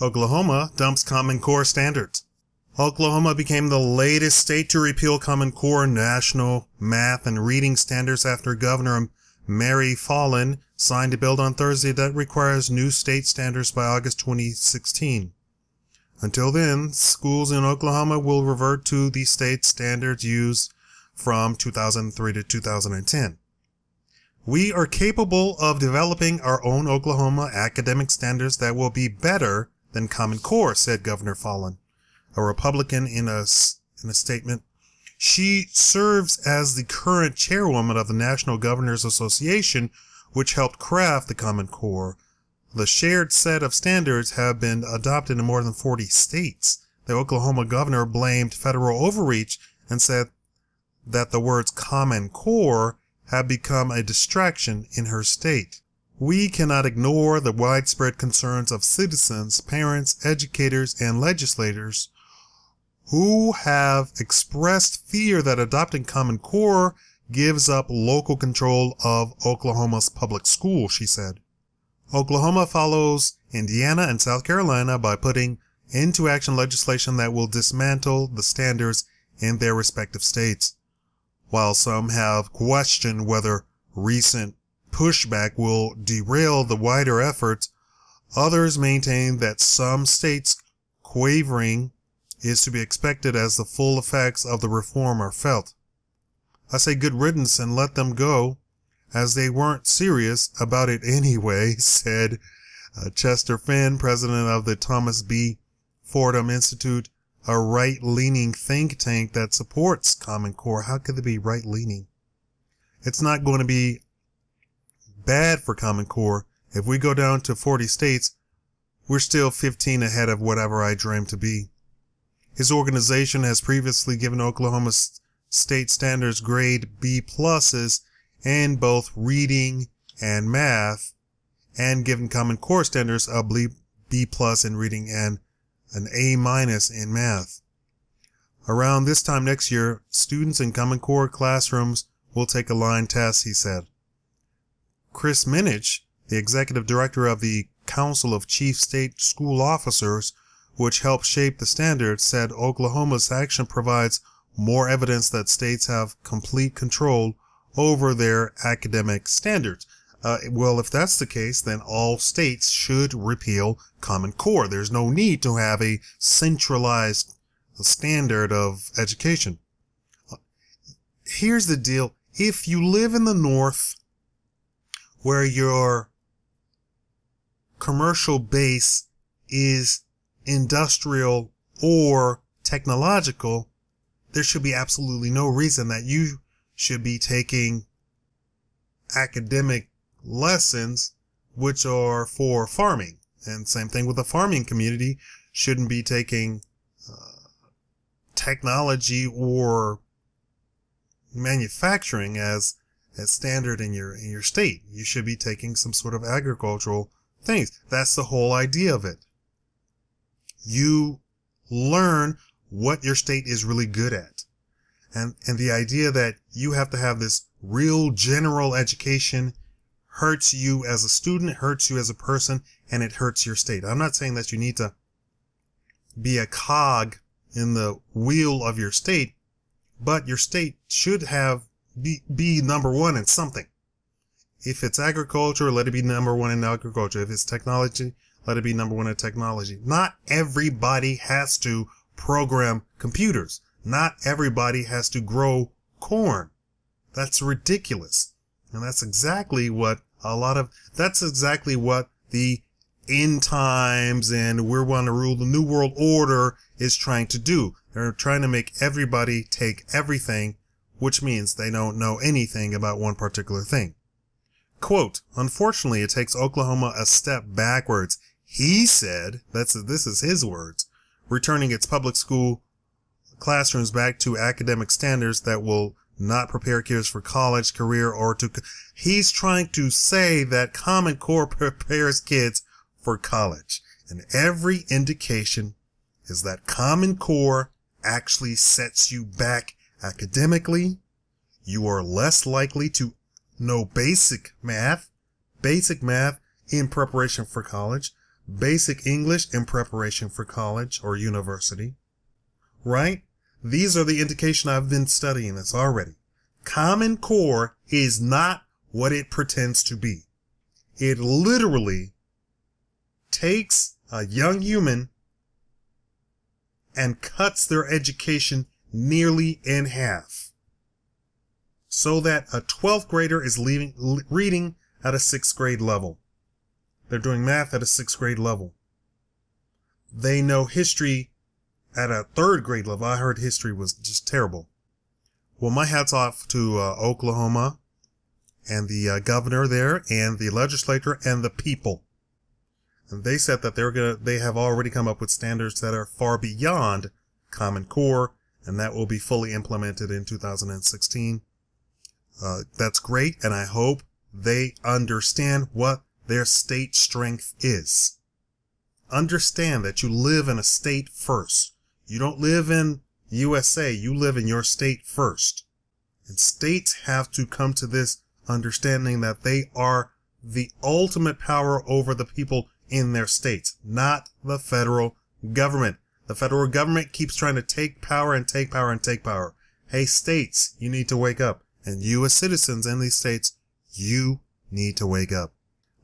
Oklahoma dumps Common Core standards. Oklahoma became the latest state to repeal Common Core national math and reading standards after Governor Mary Fallin signed a bill on Thursday that requires new state standards by August 2016. Until then, schools in Oklahoma will revert to the state standards used from 2003 to 2010. We are capable of developing our own Oklahoma academic standards that will be better than Common Core, said Governor Fallin, a Republican, in a statement. She serves as the current chairwoman of the National Governors Association, which helped craft the Common Core. The shared set of standards have been adopted in more than 40 states. The Oklahoma governor blamed federal overreach and said that the words Common Core have become a distraction in her state. We cannot ignore the widespread concerns of citizens, parents, educators, and legislators who have expressed fear that adopting Common Core gives up local control of Oklahoma's public schools, she said. Oklahoma follows Indiana and South Carolina by putting into action legislation that will dismantle the standards in their respective states. While some have questioned whether recent pushback will derail the wider efforts, others maintain that some states' quavering is to be expected as the full effects of the reform are felt. I say good riddance and let them go, as they weren't serious about it anyway, said Chester Finn, president of the Thomas B. Fordham Institute, a right-leaning think tank that supports Common Core. How could they be right-leaning? It's not going to be bad for Common Core. If we go down to 40 states, we're still 15 ahead of whatever I dreamed to be. His organization has previously given Oklahoma's state standards grade B pluses in both reading and math, and given Common Core standards a B plus in reading and an A minus in math. Around this time next year, students in Common Core classrooms will take a line test, he said. Chris Minich, the executive director of the Council of Chief State School Officers, which helped shape the standards, said Oklahoma's action provides more evidence that states have complete control over their academic standards. Well, if that's the case, then all states should repeal Common Core. There's no need to have a centralized standard of education. Here's the deal. If you live in the North, where your commercial base is industrial or technological, there should be absolutely no reason that you should be taking academic lessons which are for farming. And same thing with the farming community, shouldn't be taking technology or manufacturing as standard in your state. You should be taking some sort of agricultural things. That's the whole idea of it. You learn what your state is really good at. And the idea that you have to have this real general education hurts you as a student, it hurts you as a person, and it hurts your state. I'm not saying that you need to be a cog in the wheel of your state, but your state should be number one in something. If it's agriculture, let it be number one in agriculture. If it's technology, let it be number one in technology. Not everybody has to program computers. Not everybody has to grow corn. That's ridiculous. And that's exactly what the end times and we're going to rule the new world order is trying to do. They're trying to make everybody take everything, which means they don't know anything about one particular thing. Quote, unfortunately, it takes Oklahoma a step backwards. He said, this is his words, returning its public school classrooms back to academic standards that will not prepare kids for college, career, or he's trying to say that Common Core prepares kids for college. And every indication is that Common Core actually sets you back academically. You are less likely to know basic math in preparation for college. basic English in preparation for college or university, right? These are the indication I've been studying this already. Common Core is not what it pretends to be. It literally takes a young human and cuts their education nearly in half, so that a 12th grader is reading at a 6th grade level. They're doing math at a 6th grade level. They know history at a 3rd grade level. I heard history was just terrible. Well, my hat's off to Oklahoma and the governor there and the legislator and the people. And they said that they have already come up with standards that are far beyond Common Core, and that will be fully implemented in 2016. That's great, and I hope they understand what their state strength is. Understand that you live in a state first. You don't live in USA, you live in your state first. And states have to come to this understanding that they are the ultimate power over the people in their states, not the federal government. The federal government keeps trying to take power and take power and take power. Hey, states, you need to wake up. And you as citizens in these states, you need to wake up.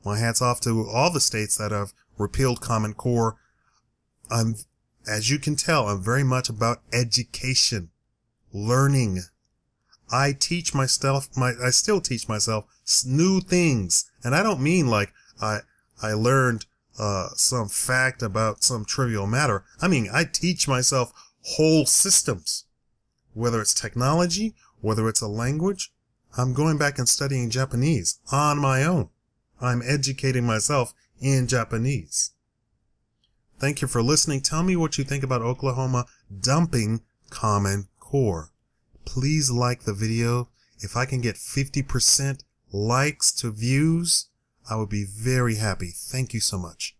My hat's off to all the states that have repealed Common Core. As you can tell, I'm very much about education, learning. I still teach myself new things. And I don't mean like I learned some fact about some trivial matter. I mean, I teach myself whole systems, whether it's technology, whether it's a language. I'm going back and studying Japanese on my own. I'm educating myself in Japanese. Thank you for listening. Tell me what you think about Oklahoma dumping Common Core. Please like the video. If I can get 50% likes to views, I would be very happy. Thank you so much.